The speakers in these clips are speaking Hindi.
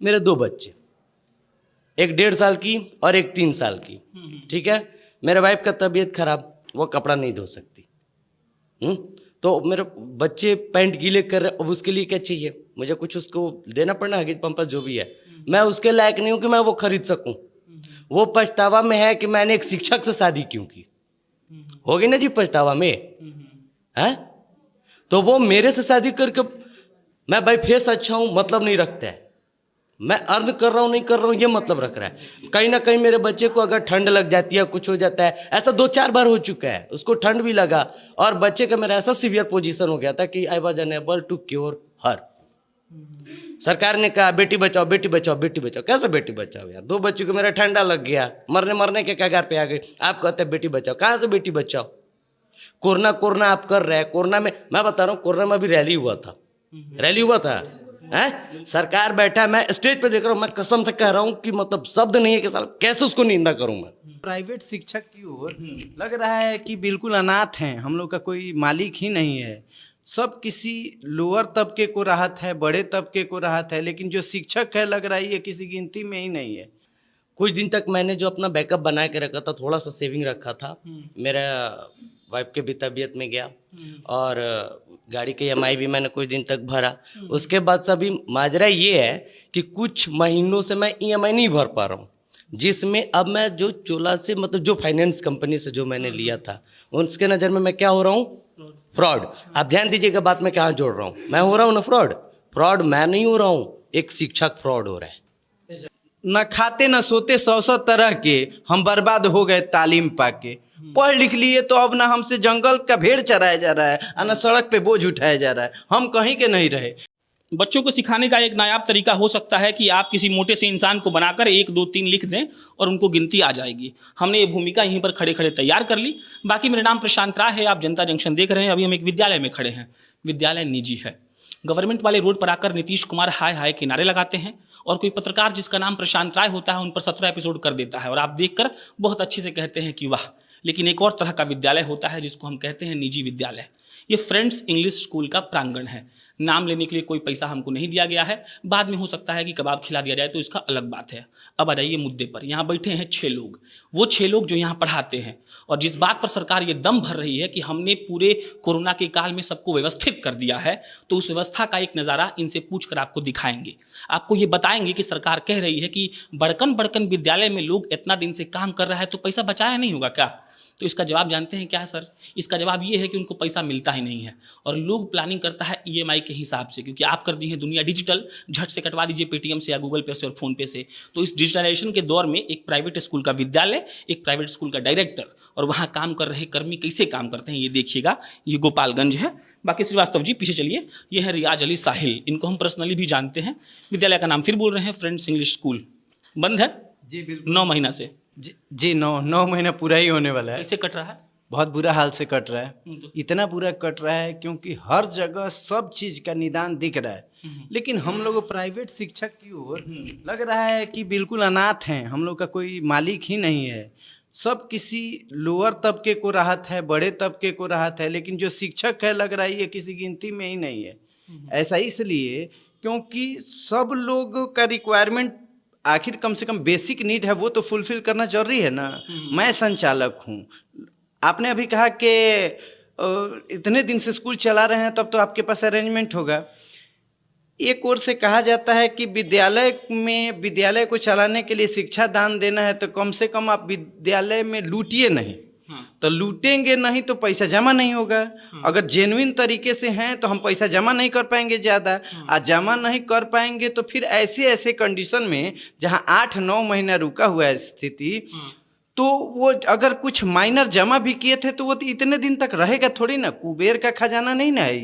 मेरे 2 बच्चे, एक 1.5 साल की और एक 3 साल की, ठीक है। मेरे वाइफ का तबीयत खराब, वो कपड़ा नहीं धो सकती। तो मेरे बच्चे पैंट गीले कर रहे, अब उसके लिए क्या चाहिए, मुझे कुछ उसको देना पड़ना, हगिस पंपस जो भी है। मैं उसके लायक नहीं हूं कि मैं वो खरीद सकूं। वो पछतावा में है कि मैंने एक शिक्षक से शादी क्यों की। होगी ना जी पछतावा में, है? तो वो मेरे से शादी करके, मैं भाई फेस अच्छा हूं मतलब नहीं रखता है, मैं अर्न कर रहा हूं नहीं कर रहा हूं ये मतलब रख रहा है। कहीं ना कहीं मेरे बच्चे को अगर ठंड लग जाती है, कुछ हो जाता है, ऐसा 2-4 बार हो चुका है, उसको ठंड भी लगा और बच्चे का मेरा ऐसा सीवियर पोजीशन हो गया था कि I was unable to cure her. सरकार ने कहा बेटी बचाओ बेटी बचाओ बेटी बचाओ। कैसे बेटी बचाओ यार, 2 बच्चों को मेरा ठंडा लग गया, मरने के कगार पे आ गए, आप कहते हैं बेटी बचाओ। कहाँ से बेटी बचाओ? कोरोना आप कर रहे हैं। कोरोना में मैं बता रहा हूँ, कोरोना में भी रैली हुआ था, रैली हुआ था, है? सरकार बैठा, मैं स्टेज पे देख रहा हूँ, मैं कसम से कह रहा हूँ कि मतलब शब्द नहीं है कि साल कैसे उसको निंदा करूँ मैं। प्राइवेट शिक्षक की ओर लग रहा है कि बिल्कुल अनाथ हैं, हम लोग का कोई मालिक ही नहीं है। सब किसी लोअर तबके को राहत है, बड़े तबके को राहत है, लेकिन जो शिक्षक है लग रहा है ये किसी गिनती में ही नहीं है। कुछ दिन तक मैंने जो अपना बैकअप बना के रखा था, थोड़ा सा सेविंग रखा था, मेरा वाइफ के भी तबीयत में गया और गाड़ी के EMI भी मैंने कुछ दिन तक भरा। उसके बाद से अभी माजरा ये है कि कुछ महीनों से मैं EMI नहीं भर पा रहा हूँ, जिसमें अब मैं जो चोला से मतलब जो फाइनेंस कंपनी से जो मैंने लिया था, उसके नज़र में मैं क्या हो रहा हूँ, फ्रॉड। आप ध्यान दीजिएगा बात मैं कहाँ जोड़ रहा हूँ, मैं हो रहा हूँ ना फ्रॉड। फ्रॉड मैं नहीं हो रहा हूँ, एक शिक्षक फ्रॉड हो रहा है। न खाते न सोते 100 तरह के हम बर्बाद हो गए तालीम पाके। पढ़ लिख लिए तो अब ना हमसे जंगल का भेड़ चराया जा रहा है और न सड़क पे बोझ उठाया जा रहा है, हम कहीं के नहीं रहे। बच्चों को सिखाने का एक नायाब तरीका हो सकता है कि आप किसी मोटे से इंसान को बनाकर 1 2 3 लिख दें और उनको गिनती आ जाएगी। हमने ये भूमिका यहीं पर खड़े खड़े तैयार कर ली। बाकी मेरा नाम प्रशांत राय है, आप जनता जंक्शन देख रहे हैं। अभी हम एक विद्यालय में खड़े हैं, विद्यालय निजी है। गवर्नमेंट वाले रोड पर आकर नीतीश कुमार हाय हाय के नारे लगाते हैं और कोई पत्रकार जिसका नाम प्रशांत राय होता है उन पर 17 एपिसोड कर देता है और आप देखकर बहुत अच्छे से कहते हैं कि वाह। लेकिन एक और तरह का विद्यालय होता है जिसको हम कहते हैं निजी विद्यालय। ये फ्रेंड्स इंग्लिश स्कूल का प्रांगण है। नाम लेने के लिए कोई पैसा हमको नहीं दिया गया है, बाद में हो सकता है कि कबाब खिला दिया जाए तो इसका अलग बात है। अब आ जाइए मुद्दे पर। यहाँ बैठे हैं 6 लोग, वो 6 लोग जो यहाँ पढ़ाते हैं और जिस बात पर सरकार ये दम भर रही है कि हमने पूरे कोरोना के काल में सबको व्यवस्थित कर दिया है, तो उस व्यवस्था का एक नज़ारा इनसे पूछकर आपको दिखाएंगे। आपको ये बताएंगे कि सरकार कह रही है कि बड़कन विद्यालय में लोग इतना दिन से काम कर रहा है तो पैसा बचाया नहीं होगा क्या? तो इसका जवाब जानते हैं क्या है सर? इसका जवाब ये है कि उनको पैसा मिलता ही नहीं है और लोग प्लानिंग करता है EMI के हिसाब से, क्योंकि आप कर दी है दुनिया डिजिटल, झट से कटवा दीजिए पेटीएम से या गूगल पे से और फ़ोन पे से। तो इस डिजिटलाइजेशन के दौर में एक प्राइवेट स्कूल का विद्यालय, एक प्राइवेट स्कूल का डायरेक्टर और वहाँ काम कर रहे कर्मी कैसे काम करते हैं ये देखिएगा। ये गोपालगंज है। बाकी श्रीवास्तव जी पीछे चलिए, ये है रियाज अली साहिल, इनको हम पर्सनली भी जानते हैं। विद्यालय का नाम फिर बोल रहे हैं, फ्रेंड्स इंग्लिश स्कूल। बंद है जी बिल्कुल, 9 महीना से। जी 9 महीना पूरा ही होने वाला है। कैसे कट रहा है? बहुत बुरा हाल से कट रहा है। इतना बुरा कट रहा है क्योंकि हर जगह सब चीज का निदान दिख रहा है, लेकिन हम लोग प्राइवेट शिक्षक की ओर लग रहा है कि बिल्कुल अनाथ हैं, हम लोग का कोई मालिक ही नहीं है। सब किसी लोअर तबके को राहत है, बड़े तबके को राहत है, लेकिन जो शिक्षक है लग रहा है ये किसी गिनती में ही नहीं है। ऐसा इसलिए क्योंकि सब लोग का रिक्वायरमेंट आखिर कम से कम बेसिक नीड है वो तो फुलफिल करना जरूरी है ना। मैं संचालक हूँ, आपने अभी कहा कि इतने दिन से स्कूल चला रहे हैं तब तो आपके पास अरेंजमेंट होगा। एक ओर से कहा जाता है कि विद्यालय को चलाने के लिए शिक्षा दान देना है, तो कम से कम आप विद्यालय में लूटिए नहीं। तो लूटेंगे नहीं तो पैसा जमा नहीं होगा। अगर जेन्युइन तरीके से हैं तो हम पैसा जमा नहीं कर पाएंगे ज़्यादा, और जमा नहीं कर पाएंगे तो फिर ऐसे कंडीशन में जहां 8-9 महीना रुका हुआ है स्थिति, तो वो अगर कुछ माइनर जमा भी किए थे तो वो तो इतने दिन तक रहेगा थोड़ी ना। कुबेर का खजाना नहीं ना है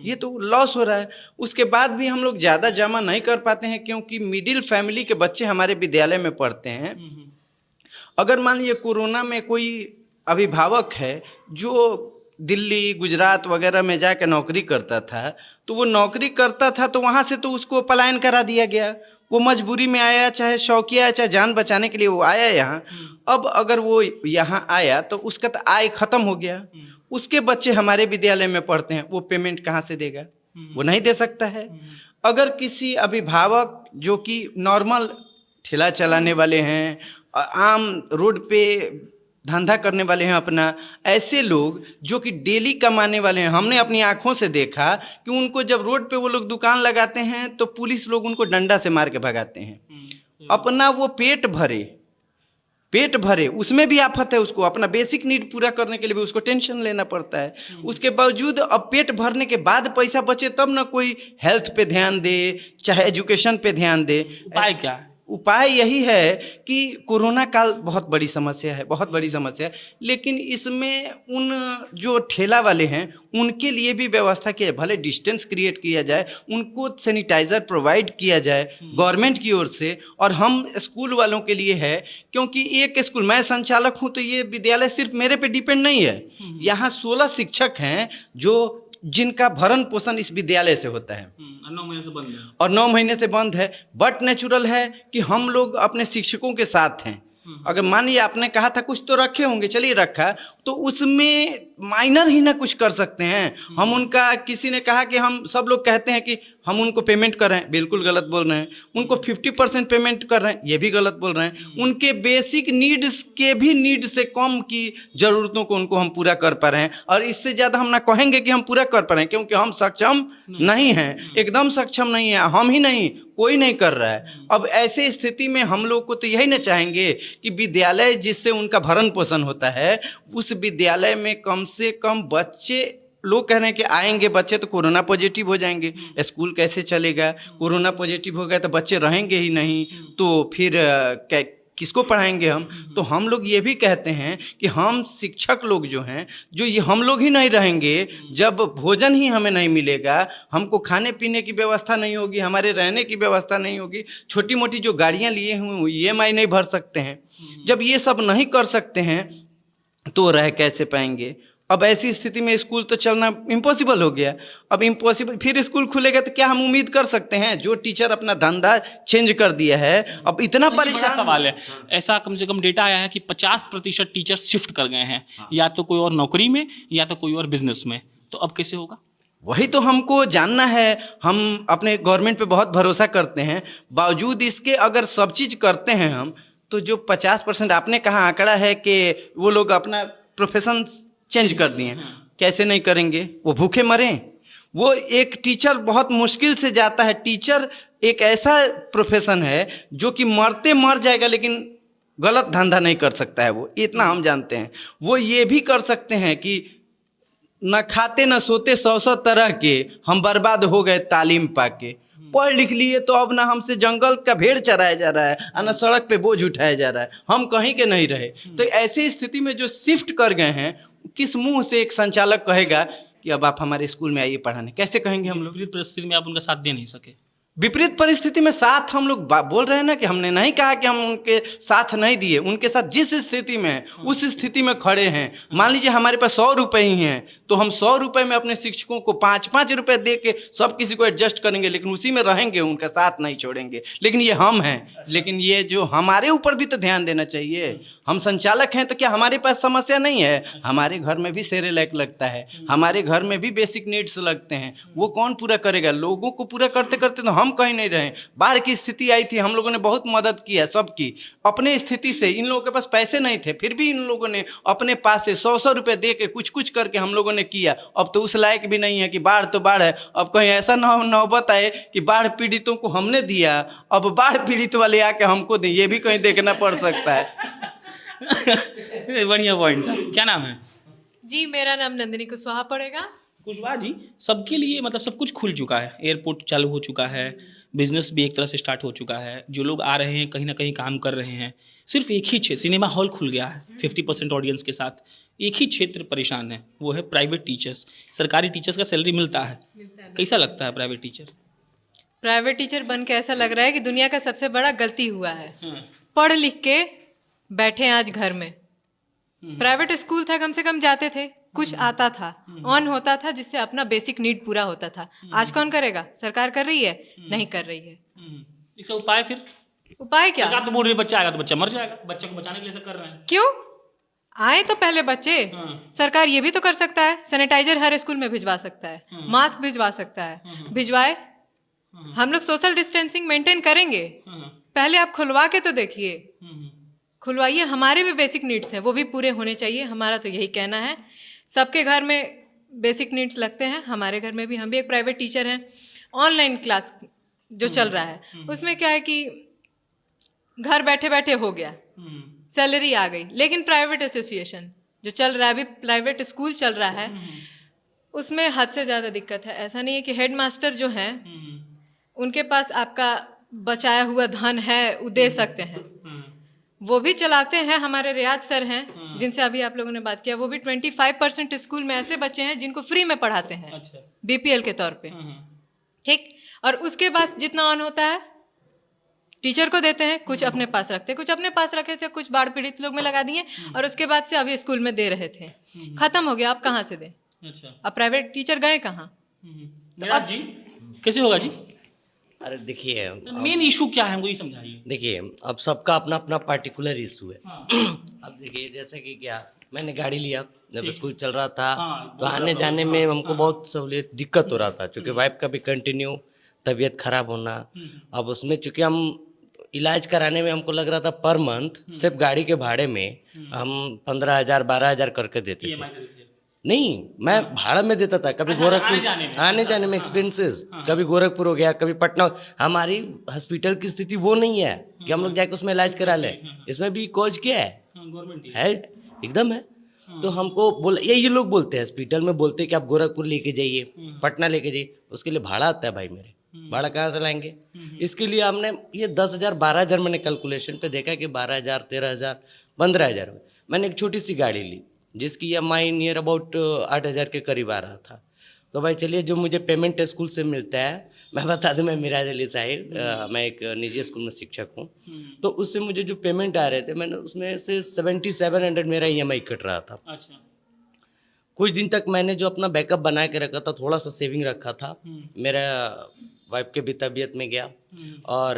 ये तो लॉस हो रहा है। उसके बाद भी हम लोग ज़्यादा जमा नहीं कर पाते हैं क्योंकि मिडिल फैमिली के बच्चे हमारे विद्यालय में पढ़ते हैं। अगर मान लीजिए कोरोना में कोई अभिभावक है जो दिल्ली गुजरात वगैरह में जाकर नौकरी करता था, तो वो नौकरी करता था तो वहाँ से तो उसको पलायन करा दिया गया। वो मजबूरी में आया, चाहे शौकिया चाहे जान बचाने के लिए वो आया यहाँ। अब अगर वो यहाँ आया तो उसका तो आय खत्म हो गया। उसके बच्चे हमारे विद्यालय में पढ़ते हैं, वो पेमेंट कहाँ से देगा? वो नहीं दे सकता है। अगर किसी अभिभावक जो कि नॉर्मल ठेला चलाने वाले हैं, आम रोड पे धंधा करने वाले हैं अपना, ऐसे लोग जो कि डेली कमाने वाले हैं, हमने अपनी आंखों से देखा कि उनको जब रोड पे वो लोग दुकान लगाते हैं तो पुलिस लोग उनको डंडा से मार के भगाते हैं। अपना वो पेट भरे उसमें भी आफत है, उसको अपना बेसिक नीड पूरा करने के लिए भी उसको टेंशन लेना पड़ता है। उसके बावजूद अब पेट भरने के बाद पैसा बचे तब ना कोई हेल्थ पे ध्यान दे, चाहे एजुकेशन पे ध्यान दे। उपाय क्या है? उपाय यही है कि कोरोना काल बहुत बड़ी समस्या है, बहुत बड़ी समस्या है, लेकिन इसमें उन जो ठेला वाले हैं उनके लिए भी व्यवस्था की जाए, भले डिस्टेंस क्रिएट किया जाए, उनको सैनिटाइजर प्रोवाइड किया जाए गवर्नमेंट की ओर से। और हम स्कूल वालों के लिए है, क्योंकि एक स्कूल, मैं संचालक हूँ तो ये विद्यालय सिर्फ मेरे पे डिपेंड नहीं है। यहाँ 16 शिक्षक हैं जो जिनका भरण पोषण इस विद्यालय से होता है 9 महीने से बंद है। और 9 महीने से बंद है। बट नेचुरल है कि हम लोग अपने शिक्षकों के साथ हैं। अगर मान लिया आपने कहा था कुछ तो रखे होंगे, चलिए रखा, तो उसमें माइनर ही ना कुछ कर सकते हैं हम उनका। किसी ने कहा कि हम सब लोग कहते हैं कि हम उनको पेमेंट कर रहे हैं, बिल्कुल गलत बोल रहे हैं। उनको 50% पेमेंट कर रहे हैं, ये भी गलत बोल रहे हैं। उनके बेसिक नीड्स के भी नीड से कम की ज़रूरतों को उनको हम पूरा कर पा रहे हैं, और इससे ज़्यादा हम ना कहेंगे कि हम पूरा कर पा रहे हैं, क्योंकि हम सक्षम नहीं हैं, एकदम सक्षम नहीं है। हम ही नहीं, कोई नहीं कर रहा है। अब ऐसे स्थिति में हम लोग को तो यही ना चाहेंगे कि विद्यालय जिससे उनका भरण पोषण होता है, उस विद्यालय में कम से कम बच्चे, लोग कह रहे हैं कि आएंगे बच्चे तो कोरोना पॉजिटिव हो जाएंगे, स्कूल कैसे चलेगा? कोरोना पॉजिटिव हो गया तो बच्चे रहेंगे ही नहीं, तो फिर किसको पढ़ाएंगे हम? तो हम लोग ये भी कहते हैं कि हम शिक्षक लोग जो हैं, जो ये हम लोग ही नहीं रहेंगे, जब भोजन ही हमें नहीं मिलेगा, हमको खाने पीने की व्यवस्था नहीं होगी, हमारे रहने की व्यवस्था नहीं होगी, छोटी मोटी जो गाड़ियाँ लिए हुए EMI नहीं भर सकते हैं, जब ये सब नहीं कर सकते हैं तो रह कैसे पाएंगे? अब ऐसी स्थिति में स्कूल तो चलना इम्पॉसिबल हो गया। अब इम्पॉसिबल, फिर स्कूल खुलेगा तो क्या हम उम्मीद कर सकते हैं? जो टीचर अपना धंधा चेंज कर दिया है, अब इतना परेशान। सवाल है, ऐसा कम से कम डेटा आया है कि 50% टीचर शिफ्ट कर गए हैं, या तो कोई और नौकरी में या तो कोई और बिजनेस में। तो अब कैसे होगा? वही तो हमको जानना है। हम अपने गवर्नमेंट पे बहुत भरोसा करते हैं, बावजूद इसके अगर सब चीज़ करते हैं हम, तो जो 50% आपने कहा आंकड़ा है कि वो लोग अपना प्रोफेशन चेंज कर दिए, कैसे नहीं करेंगे? वो भूखे मरें? वो एक टीचर बहुत मुश्किल से जाता है। टीचर एक ऐसा प्रोफेशन है जो कि मरते मर जाएगा, लेकिन गलत धंधा नहीं कर सकता है वो, इतना हम जानते हैं। वो ये भी कर सकते हैं कि न खाते न सोते 100 तरह के हम बर्बाद हो गए तालीम पाके। पढ़ लिख लिए तो अब ना हमसे जंगल का भेड़ चराया जा रहा है, ना सड़क पे बोझ उठाया जा रहा है, हम कहीं के नहीं रहे। तो ऐसी स्थिति में जो शिफ्ट कर गए हैं, किस मुंह से एक संचालक कहेगा कि अब आप हमारे स्कूल में आइए पढ़ाने? कैसे कहेंगे हम लोग? विपरीत परिस्थिति में आप उनका साथ दे नहीं सके। विपरीत परिस्थिति में साथ हम लोग बोल रहे हैं ना कि हमने नहीं कहा कि हम उनके साथ नहीं दिए, उनके साथ जिस स्थिति में है उस स्थिति में खड़े हैं। मान लीजिए हमारे पास 100 रुपये ही हैं, तो हम 100 रुपये में अपने शिक्षकों को 5-5 रुपये दे के सब किसी को एडजस्ट करेंगे, लेकिन उसी में रहेंगे, उनका साथ नहीं छोड़ेंगे। लेकिन ये हम हैं, लेकिन ये जो हमारे ऊपर भी तो ध्यान देना चाहिए। हम संचालक हैं तो क्या हमारे पास समस्या नहीं है? हमारे घर में भी सेरेलैक लगता है, हमारे घर में भी बेसिक नीड्स लगते हैं, वो कौन पूरा करेगा? लोगों को पूरा करते करते तो हम कहीं नहीं रहे। बाढ़ की स्थिति आई थी, हम लोगों ने बहुत मदद किया सबकी अपने स्थिति से। इन लोगों के पास पैसे नहीं थे, फिर भी इन लोगों ने अपने पास से 100 रुपये दे के कुछ कुछ करके हम लोगों ने किया। अब तो उस लायक भी नहीं है कि बाढ़ तो बाढ़ है, अब कहीं ऐसा नौबत आए कि बाढ़ पीड़ितों को हमने दिया, अब बाढ़ पीड़ित वाले आके हमको दें, ये भी कहीं देखना पड़ सकता है। बढ़िया पॉइंट। क्या नाम है जी? मेरा नाम नंदिनी कुशवाहा पड़ेगा। कुशवाहा जी, सबके लिए मतलब सब कुछ खुल चुका है, एयरपोर्ट चालू हो चुका है, बिजनेस भी एक तरह से स्टार्ट हो चुका है, जो लोग आ रहे हैं कहीं ना कहीं काम कर रहे हैं। सिर्फ एक ही क्षेत्र, सिनेमा हॉल खुल गया है 50% ऑडियंस के साथ। एक ही क्षेत्र परेशान है, वो है प्राइवेट टीचर्स। सरकारी टीचर्स का सैलरी मिलता है, कैसा लगता है प्राइवेट टीचर? प्राइवेट टीचर बन के ऐसा लग रहा है कि दुनिया का सबसे बड़ा गलती हुआ है। पढ़ लिख के बैठे आज घर में। प्राइवेट स्कूल था, कम से कम जाते थे, कुछ आता था, ऑन होता था, जिससे अपना बेसिक नीड पूरा होता था। आज कौन करेगा? सरकार कर रही है? नहीं कर रही है। इसका उपाय फिर? उपाय क्या? सरकार तो बोल रही है बच्चा आएगा तो बच्चा मर जाएगा, बच्चे को बचाने के लिए ऐसा कर रहे हैं। क्यों आए तो पहले बच्चे? सरकार ये भी तो कर सकता है, सैनिटाइजर हर स्कूल में भिजवा सकता है, मास्क भिजवा सकता है, भिजवाए? हम लोग सोशल डिस्टेंसिंग मेंटेन करेंगे, पहले आप खुलवा के तो देखिए, खुलवाइए। हमारे भी बेसिक नीड्स हैं, वो भी पूरे होने चाहिए, हमारा तो यही कहना है। सबके घर में बेसिक नीड्स लगते हैं, हमारे घर में भी। हम भी एक प्राइवेट टीचर हैं। ऑनलाइन क्लास जो चल रहा है उसमें क्या है कि घर बैठे बैठे हो गया, सैलरी आ गई, लेकिन प्राइवेट एसोसिएशन जो चल रहा है, अभी प्राइवेट स्कूल चल रहा है, उसमें हद से ज़्यादा दिक्कत है। ऐसा नहीं है कि हेड मास्टर जो हैं उनके पास आपका बचाया हुआ धन है, वो दे सकते हैं, वो भी चलाते हैं। हमारे रियाज सर हैं जिनसे अभी आप लोगों ने बात किया, वो भी 25% स्कूल में ऐसे बच्चे हैं जिनको फ्री में पढ़ाते हैं, बीपीएल के तौर पे, ठीक। और उसके बाद जितना ऑन होता है टीचर को देते हैं, कुछ अपने पास रखते हैं, कुछ अपने पास रखे थे, कुछ बाढ़ पीड़ित लोग में लगा दिए, और उसके बाद से अभी स्कूल में दे रहे थे, खत्म हो गया। आप कहाँ से दें? अब प्राइवेट टीचर गए कहाँ? निराज जी कैसे होगा जी? अरे देखिए, मेन इशू क्या है मुझे समझाइए। देखिए अब सबका अपना अपना पार्टिकुलर इशू है। अब देखिए जैसे कि क्या, मैंने गाड़ी लिया जब स्कूल चल रहा था, तो आने जाने में हमको बहुत सहूलियत दिक्कत हो रहा था, क्योंकि वाइफ का भी कंटिन्यू तबीयत खराब होना। अब उसमें चूंकि हम इलाज कराने में हमको लग रहा था पर मंथ सिर्फ गाड़ी के भाड़े में हम 15,000 12,000 करके देते थे। नहीं, मैं भाड़ा में देता था, कभी गोरखपुर आने जाने में एक्सपेंसेस, कभी गोरखपुर हो गया, कभी पटना। हमारी हॉस्पिटल की स्थिति वो नहीं है कि हम लोग जाके उसमें इलाज करा लें। इसमें भी कोच क्या है एकदम है। तो हमको बोला, ये लोग बोलते हैं हॉस्पिटल में, बोलते हैं कि आप गोरखपुर लेके जाइए, पटना लेके जाइए, उसके लिए भाड़ा आता है भाई मेरे, भाड़ा कहाँ से लाएंगे? इसके लिए हमने ये 10,000 12,000 मैंने कैलकुलेशन पे देखा कि 12,000 13,000 15,000 मैंने एक छोटी सी गाड़ी ली जिसकी EMI नियर अबाउट 8,000 के करीब आ रहा था। तो भाई चलिए, जो मुझे पेमेंट स्कूल से मिलता है, मैं बता दूं, मैं मिराज अली साहिब, मैं एक निजी स्कूल में शिक्षक हूँ, तो उससे मुझे जो पेमेंट आ रहे थे, मैंने उसमें से 7,700 मेरा EMI कट रहा था। अच्छा। कुछ दिन तक मैंने जो अपना बैकअप बना के रखा था, थोड़ा सा सेविंग रखा था, मेरा वाइफ के भी तबीयत में गया और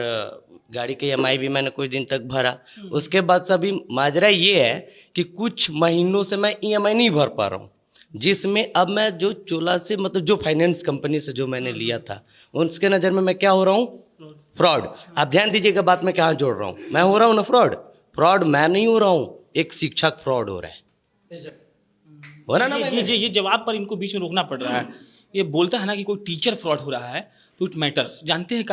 गाड़ी के EMI भी मैंने कुछ दिन तक भरा। उसके बाद से अभी माजरा ये है कि कुछ महीनों से मैं EMI नहीं भर पा रहा हूँ, जिसमें अब मैं जो चोला से, मतलब जो फाइनेंस कंपनी से जो मैंने लिया था, उसके नज़र में मैं क्या हो रहा हूँ? फ्रॉड। आप ध्यान दीजिएगा बात मैं कहाँ जोड़ रहा हूँ। मैं हो रहा हूँ ना फ्रॉड मैं नहीं हो रहा हूँ, एक शिक्षक फ्रॉड हो रहा है। हो रहा ना? ये जवाब पर इनको बीच में रोकना पड़ रहा है। ये बोलता है ना कि कोई टीचर फ्रॉड हो रहा है, तो इट मैटर्स। जानते हैं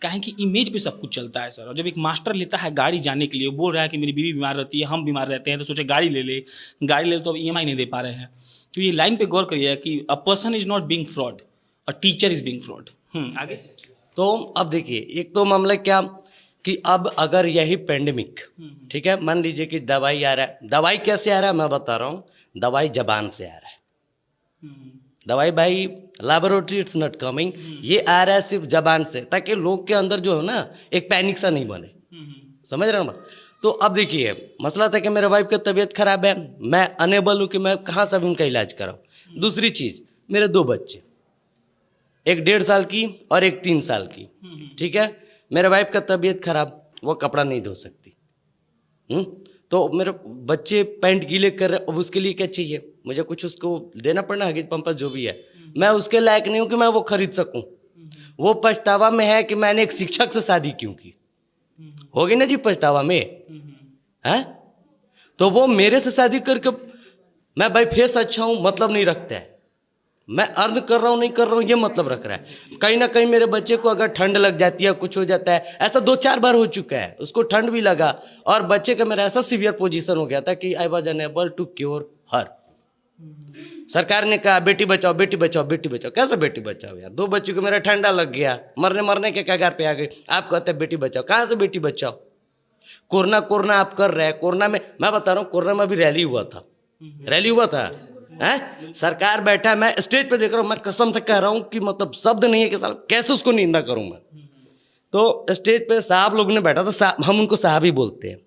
काहे कि इमेज पे सब कुछ चलता है सर। और जब एक मास्टर लेता है गाड़ी जाने के लिए, वो बोल रहा है कि मेरी बीवी बीमार रहती है, हम बीमार रहते हैं, तो सोचे गाड़ी ले तो अब EMI नहीं दे पा रहे हैं। तो ये लाइन पे गौर करिए कि a person is not being fraud, a teacher is being fraud. आगे। तो अब देखिए, एक तो मामला क्या कि अब अगर यही पेंडेमिक, ठीक है, मान लीजिए कि दवाई आ रहा है, दवाई कैसे आ रहा है मैं बता रहा हूँ, दवाई जबान से आ रहा है। दवाई भाई लैबोरेटरी इट्स नॉट कमिंग, ये आ रहा है सिर्फ जबान से, ताकि लोग के अंदर जो है ना एक पैनिक सा नहीं बने। समझ रहे हो ना? तो अब देखिए, मसला था कि मेरे वाइफ की तबीयत खराब है, मैं अनेबल हूँ कि मैं कहाँ से उनका इलाज कराऊँ। दूसरी चीज़, मेरे 2 बच्चे, एक 1.5 साल की और एक 3 साल की, ठीक है। मेरे वाइफ का तबीयत खराब, वो कपड़ा नहीं धो सकती, तो मेरे बच्चे पैंट गीले कर रहे, अब उसके लिए क्या चाहिए? मुझे कुछ उसको देना पड़ना, हगिज पंपस जो भी है, मैं उसके लायक नहीं हूँ कि मैं वो खरीद सकूं। वो पछतावा में है कि मैंने एक शिक्षक से शादी क्यों की। होगी ना जी पछतावा में, है? तो वो मेरे से शादी करके, मैं भाई फेस अच्छा हूं मतलब नहीं रखता है, मैं अर्न कर रहा हूं नहीं कर रहा हूं ये मतलब रख रहा है। कहीं ना कहीं मेरे बच्चे को अगर ठंड लग जाती है, कुछ हो जाता है, ऐसा 2-4 बार हो चुका है, उसको ठंड भी लगा और बच्चे का मेरा ऐसा सीवियर पोजीशन हो गया था कि I was unable to cure her. सरकार ने कहा बेटी बचाओ बेटी बचाओ बेटी बचाओ। कैसे बेटी बचाओ यार? 2 बच्चों को मेरा ठंडा लग गया, मरने के कगार पे आ गए, आप कहते हैं बेटी बचाओ। कहाँ से बेटी बचाओ? कोरोना आप कर रहे हैं। कोरोना में मैं बता रहा हूँ, कोरोना में भी रैली हुआ था, हैं? सरकार बैठा है, मैं स्टेज पे देख रहा हूँ, मैं कसम से कह रहा हूँ कि मतलब शब्द नहीं है कि साल कैसे उसको निंदा करूँ मैं। तो स्टेज पे साहब लोग ने बैठा था, हम उनको साहब ही बोलते हैं,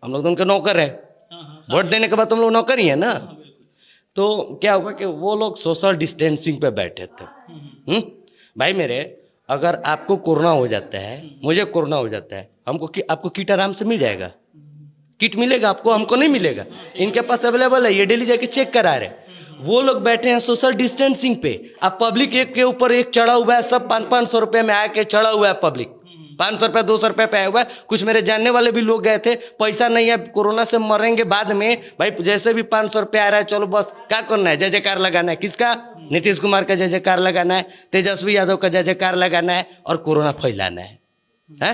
हम लोग तो उनके नौकर हैं, वोट देने के बाद तुम लोग नौकर ही है ना। तो क्या हुआ कि वो लोग सोशल डिस्टेंसिंग पे बैठे थे। भाई मेरे, अगर आपको कोरोना हो जाता है, मुझे कोरोना हो जाता है, आपको किट आराम से मिल जाएगा, किट मिलेगा आपको, हमको नहीं मिलेगा। इनके पास अवेलेबल है, ये डेली जाके चेक करा रहे। वो लोग बैठे हैं सोशल डिस्टेंसिंग पे, अब पब्लिक एक के ऊपर एक चढ़ा हुआ है, सब 500-500 रुपए में आके चढ़ा हुआ है पब्लिक, 500 रुपये 200 रुपये पे आया हुआ है। कुछ मेरे जानने वाले भी लोग गए थे, पैसा नहीं है, कोरोना से मरेंगे बाद में, भाई जैसे भी 500 रुपये आ रहा है चलो बस क्या करना है, जय जयकार लगाना है। किसका? नीतीश कुमार का जय जयकार लगाना है, तेजस्वी यादव का जय जयकार लगाना है और कोरोना फैलाना है?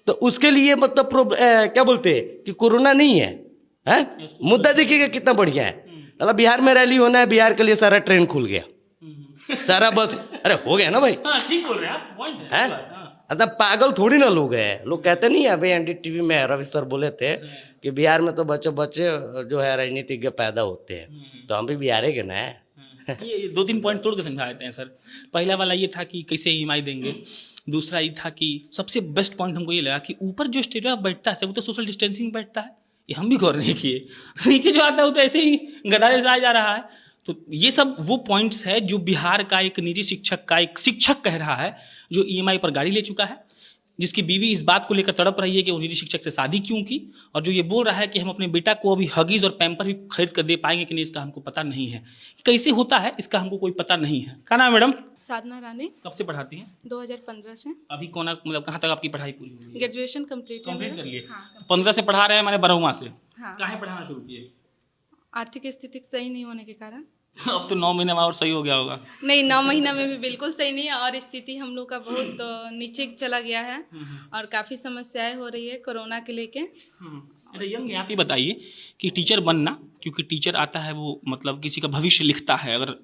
तो उसके लिए मतलब क्या बोलते हैं कि कोरोना नहीं है? मुद्दा देखिएगा कितना बढ़िया है। मतलब बिहार में रैली होना है, बिहार के लिए सारा ट्रेन खुल गया, सारा बस, अरे हो गया ना भाई, ठीक बोल रहे हैं आप, पॉइंट है। मतलब पागल थोड़ी ना लोग हैं। लोग कहते नहीं है, अभी एनडीटीवी में रवि सर बोले थे कि बिहार में तो बच्चे जो है राजनीतिज्ञ पैदा होते हैं, तो हम भी बिहार के ना है। ये 2-3 पॉइंट तोड़ के समझा देते हैं सर। पहला वाला ये था कि कैसे ईएमआई देंगे, दूसरा ये था कि सबसे बेस्ट पॉइंट हमको ये लगा कि ऊपर जो स्टेडियम बैठता है वो तो सोशल डिस्टेंसिंग बैठता है, ये हम भी गौर नहीं किए। नीचे जो आता है वो तो ऐसे ही गदारे से आ जा रहा है। तो ये सब वो पॉइंट्स है जो बिहार का एक निजी शिक्षक का एक शिक्षक कह रहा है, जो ईएमआई पर गाड़ी ले चुका है, जिसकी बीवी इस बात को लेकर तड़प रही है कि वो निजी शिक्षक से शादी क्यों की, और जो ये बोल रहा है कि हम अपने बेटा को अभी हगीज और पैम्पर भी खरीद कर दे पाएंगे कि नहीं, इसका हमको पता नहीं है। कैसे होता है इसका हमको कोई पता नहीं है। क्या नाम है मैडम? साधना रानी। कब से पढ़ाती हैं? 2015 से। अभी कौन मतलब कहाँ तक आपकी पढ़ाई पूरी हुई है? ग्रेजुएशन कंप्लीट कर लिए? हाँ। 15 से पढ़ा रहे हैं, मैंने 12वां से। हाँ। काहे पढ़ाना शुरू किए? आर्थिक स्थिति सही नहीं होने के कारण। अब तो 9 महीने में और सही हो गया होगा। नहीं, 9 महीना में भी बिल्कुल सही नहीं है, और स्थिति हम लोग का बहुत नीचे चला गया है और काफ़ी समस्याएं हो रही है कोरोना के लेके। अरे यंग, आप ये बताइए कि टीचर बनना, क्योंकि टीचर आता है वो मतलब किसी का भविष्य लिखता है, अगर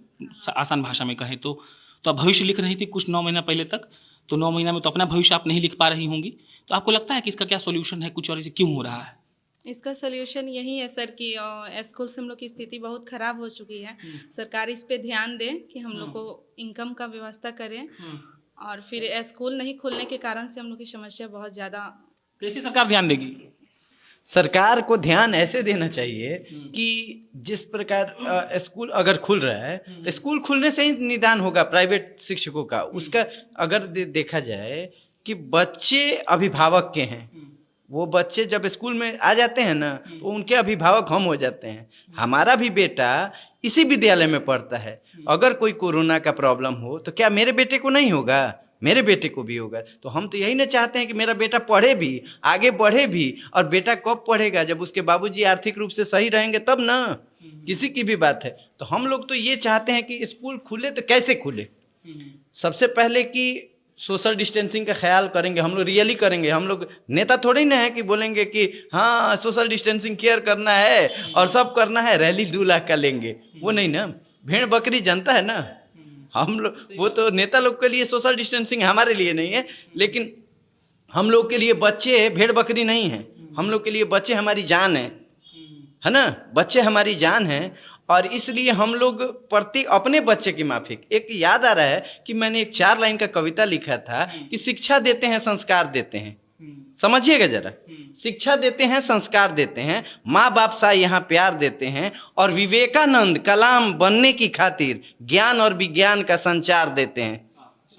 आसान भाषा में कहें तो आप भविष्य लिख रही थी कुछ 9 महीना पहले तक, तो 9 महीना में तो अपना भविष्य आप नहीं लिख पा रही होंगी, तो आपको लगता है कि इसका क्या सोल्यूशन है कुछ, और इसे क्यों हो रहा है? इसका सोल्यूशन यही है सर कि स्कूल से हम लोग की स्थिति बहुत खराब हो चुकी है। सरकार इस पे ध्यान दे कि हम लोग को इनकम का व्यवस्था करें, और फिर स्कूल नहीं खुलने के कारण से हम लोग की समस्या बहुत ज़्यादा। कैसे सरकार ध्यान देगी? सरकार को ध्यान ऐसे देना चाहिए कि जिस प्रकार स्कूल अगर खुल रहा है तो स्कूल खुलने से ही निदान होगा प्राइवेट शिक्षकों का। उसका अगर देखा जाए कि बच्चे अभिभावक के हैं, वो बच्चे जब स्कूल में आ जाते हैं ना तो उनके अभिभावक हम हो जाते हैं। हमारा भी बेटा इसी विद्यालय में पढ़ता है, अगर कोई कोरोना का प्रॉब्लम हो तो क्या मेरे बेटे को नहीं होगा? मेरे बेटे को भी होगा। तो हम तो यही ना चाहते हैं कि मेरा बेटा पढ़े भी, आगे बढ़े भी। और बेटा कब पढ़ेगा? जब उसके बाबूजी आर्थिक रूप से सही रहेंगे तब ना, किसी की भी बात है। तो हम लोग तो ये चाहते हैं कि स्कूल खुले, तो कैसे खुले? सबसे पहले कि सोशल डिस्टेंसिंग का ख्याल करेंगे, हम लोग रियली करेंगे। हम लोग नेता थोड़ी ना है कि बोलेंगे कि हाँ सोशल डिस्टेंसिंग केयर करना है और सब करना है, रैली 2 लाख का लेंगे, वो नहीं ना। भेड़ बकरी जनता है ना, हम लोग वो तो नेता लोग के लिए सोशल डिस्टेंसिंग, हमारे लिए नहीं है। लेकिन हम लोग के लिए बच्चे भेड़ बकरी नहीं है, हम लोग के लिए बच्चे हमारी जान है ना, बच्चे हमारी जान है। और इसलिए हम लोग प्रति अपने बच्चे की माफिक। एक याद आ रहा है कि मैंने एक 4 लाइन का कविता लिखा था कि शिक्षा देते हैं संस्कार देते हैं। समझिएगा जरा, शिक्षा देते हैं संस्कार देते हैं, माँ बाप सा यहाँ प्यार देते हैं, और विवेकानंद कलाम बनने की खातिर ज्ञान और विज्ञान का संचार देते हैं।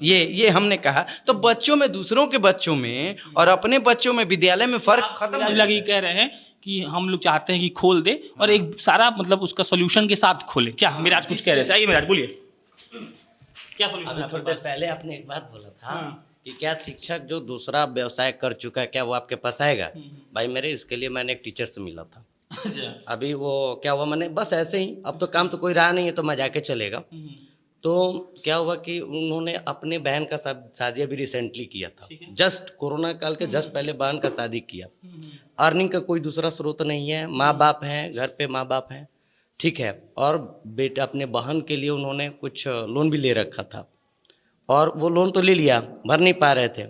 ये हमने कहा। तो बच्चों में, दूसरों के बच्चों में और अपने बच्चों में विद्यालय में फर्क खत्म लगी। कह रहे हैं कि हम लोग चाहते हैं कि खोल दे और एक सारा मतलब उसका सॉल्यूशन के साथ खोले। क्या मेराज कुछ कह रहे थे? आइए मेराज बोलिए, क्या सॉल्यूशन है? थोड़ी देर पहले आपने एक बात बोला था कि क्या शिक्षक जो दूसरा व्यवसाय कर चुका है क्या वो आपके पास आएगा? भाई मेरे इसके लिए मैंने एक टीचर से मिला था। अभी वो क्या हुआ, मैंने बस ऐसे ही, अब तो काम तो कोई रहा नहीं है तो मैं जाके चलेगा। तो क्या हुआ कि उन्होंने अपने बहन का शादी अभी रिसेंटली किया था, जस्ट कोरोना काल के जस्ट पहले बहन का शादी किया। अर्निंग का कोई दूसरा स्रोत नहीं है, माँ बाप हैं घर पे, माँ बाप हैं, ठीक है। और बेटा अपने बहन के लिए उन्होंने कुछ लोन भी ले रखा था, और वो लोन तो ले लिया, भर नहीं पा रहे थे।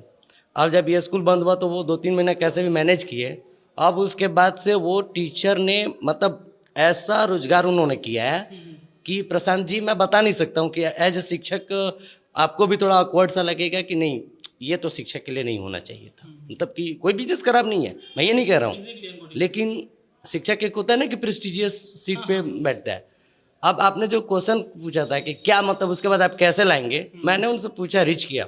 अब जब ये स्कूल बंद हुआ तो वो 2-3 महीना कैसे भी मैनेज किए। अब उसके बाद से वो टीचर ने मतलब ऐसा रोजगार उन्होंने किया है कि प्रशांत जी मैं बता नहीं सकता हूँ कि एज ए शिक्षक आपको भी थोड़ा ऑकवर्ड सा लगेगा कि नहीं ये तो शिक्षक के लिए नहीं होना चाहिए था। मतलब कि कोई बिजनेस खराब नहीं है, मैं ये नहीं कह रहा हूँ, लेकिन शिक्षक एक होता है ना कि प्रेस्टिजियस सीट पे बैठता है। अब आपने जो क्वेश्चन पूछा था कि क्या मतलब उसके बाद आप कैसे लाएंगे, मैंने उनसे पूछा, रिच किया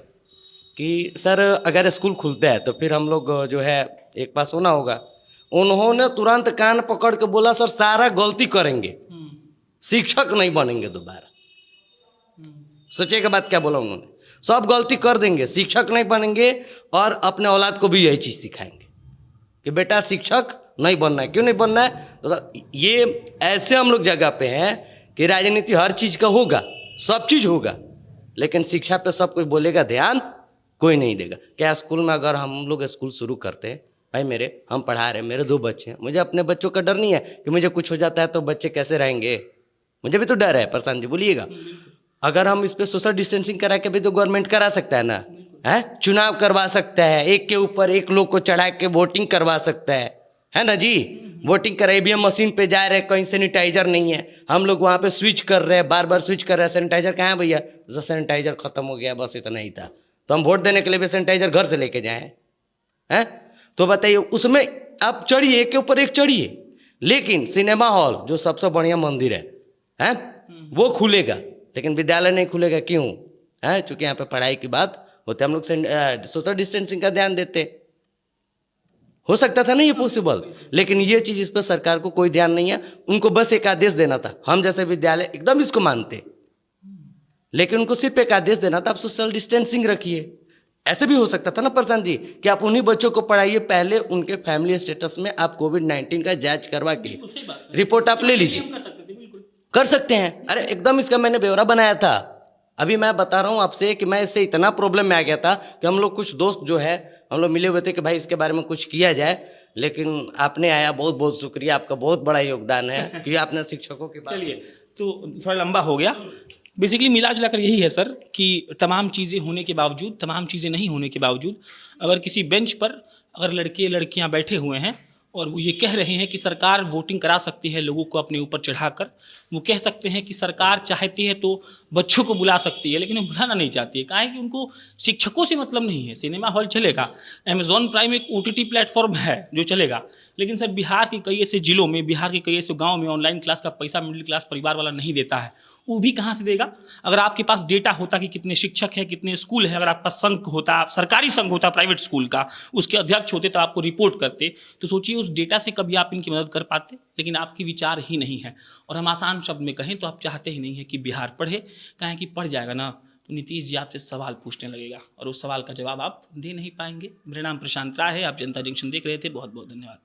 कि सर अगर स्कूल खुलता है तो फिर हम लोग जो है एक पास होना होगा। उन्होंने तुरंत कान पकड़ के बोला सर सारा गलती करेंगे, शिक्षक नहीं बनेंगे दोबारा। सोचिए के बात क्या बोला उन्होंने, सब गलती कर देंगे, शिक्षक नहीं बनेंगे और अपने औलाद को भी यही चीज़ सिखाएंगे कि बेटा शिक्षक नहीं बनना है। क्यों नहीं बनना है? तो ये ऐसे हम लोग जगह पे हैं कि राजनीति हर चीज़ का होगा, सब चीज़ होगा, लेकिन शिक्षा पे सब कोई बोलेगा, ध्यान कोई नहीं देगा। क्या स्कूल में अगर हम लोग स्कूल शुरू करते हैं, भाई मेरे हम पढ़ा रहे, मेरे 2 बच्चे हैं, मुझे अपने बच्चों का डर नहीं है कि मुझे कुछ हो जाता है तो बच्चे कैसे रहेंगे, मुझे भी तो डर है। प्रशांत जी बोलिएगा, अगर हम इस पे सोशल डिस्टेंसिंग करा के भी तो गवर्नमेंट करा सकता है ना, है चुनाव करवा सकता है, एक के ऊपर एक लोग को चढ़ा के वोटिंग करवा सकता है ना जी। वोटिंग कर ईवीएम मशीन पे जा रहे, कहीं सैनिटाइजर नहीं है, हम लोग वहाँ पे स्विच कर रहे हैं, बार बार स्विच कर रहे हैं, सैनिटाइजर कहाँ है भैया? सैनिटाइजर खत्म हो गया, बस इतना ही था, तो हम वोट देने के लिए भी सैनिटाइजर घर से लेके जाएं हैं? तो बताइए, उसमें आप चढ़िए, एक के ऊपर एक चढ़िए, लेकिन सिनेमा हॉल जो सबसे बढ़िया मंदिर है वो खुलेगा, लेकिन विद्यालय नहीं खुलेगा। क्यों है? क्योंकि यहाँ पे पढ़ाई की बात होते, हम लोग सोशल डिस्टेंसिंग का ध्यान देते, हो सकता था ना ये पॉसिबल, लेकिन ये चीज इस पर सरकार को कोई ध्यान नहीं है। उनको बस एक आदेश देना था, हम जैसे विद्यालय एकदम इसको मानते, लेकिन उनको सिर्फ एक आदेश देना था, आप सोशल डिस्टेंसिंग रखिए। ऐसे भी हो सकता था ना प्रशांत जी कि आप उन्हीं बच्चों को पढ़ाइए, पहले उनके फैमिली स्टेटस में आप कोविड-19 का जांच करवा के रिपोर्ट आप ले लीजिए, कर सकते हैं। अरे एकदम इसका मैंने ब्यौरा बनाया था, अभी मैं बता रहा हूँ आपसे कि मैं इससे इतना प्रॉब्लम में आ गया था कि हम लोग कुछ दोस्त जो है हम लोग मिले हुए थे कि भाई इसके बारे में कुछ किया जाए, लेकिन आपने आया, बहुत बहुत शुक्रिया, आपका बहुत बड़ा योगदान है कि आपने शिक्षकों की बात। चलिए, तो थोड़ा लंबा हो गया। बेसिकली मिला जुला कर यही है सर कि तमाम चीज़ें होने के बावजूद, तमाम चीज़ें नहीं होने के बावजूद, अगर किसी बेंच पर अगर लड़के लड़कियां बैठे हुए हैं और वो ये कह रहे हैं कि सरकार वोटिंग करा सकती है लोगों को अपने ऊपर चढ़ाकर, वो कह सकते हैं कि सरकार चाहती है तो बच्चों को बुला सकती है, लेकिन वो बुलाना नहीं चाहती है। कहा है कि उनको शिक्षकों से मतलब नहीं है। सिनेमा हॉल चलेगा, अमेजॉन प्राइम एक OTT प्लेटफॉर्म है जो चलेगा, लेकिन सर बिहार के कई ऐसे जिलों में, बिहार के कई ऐसे गाँव में ऑनलाइन क्लास का पैसा मिडिल क्लास परिवार वाला नहीं देता है, वो भी कहाँ से देगा? अगर आपके पास डेटा होता कि कितने शिक्षक हैं, कितने स्कूल हैं, अगर आपका संघ होता, सरकारी संघ होता प्राइवेट स्कूल का, उसके अध्यक्ष होते तो आपको रिपोर्ट करते, तो सोचिए उस डेटा से कभी आप इनकी मदद कर पाते। लेकिन आपकी विचार ही नहीं है, और हम आसान शब्द में कहें तो आप चाहते ही नहीं है कि बिहार पढ़े। कहें कि पढ़ जाएगा ना तो नीतीश जी आपसे सवाल पूछने लगेगा और उस सवाल का जवाब आप दे नहीं पाएंगे। मेरा नाम प्रशांत राय है, आप जनता जंक्शन देख रहे थे, बहुत बहुत धन्यवाद।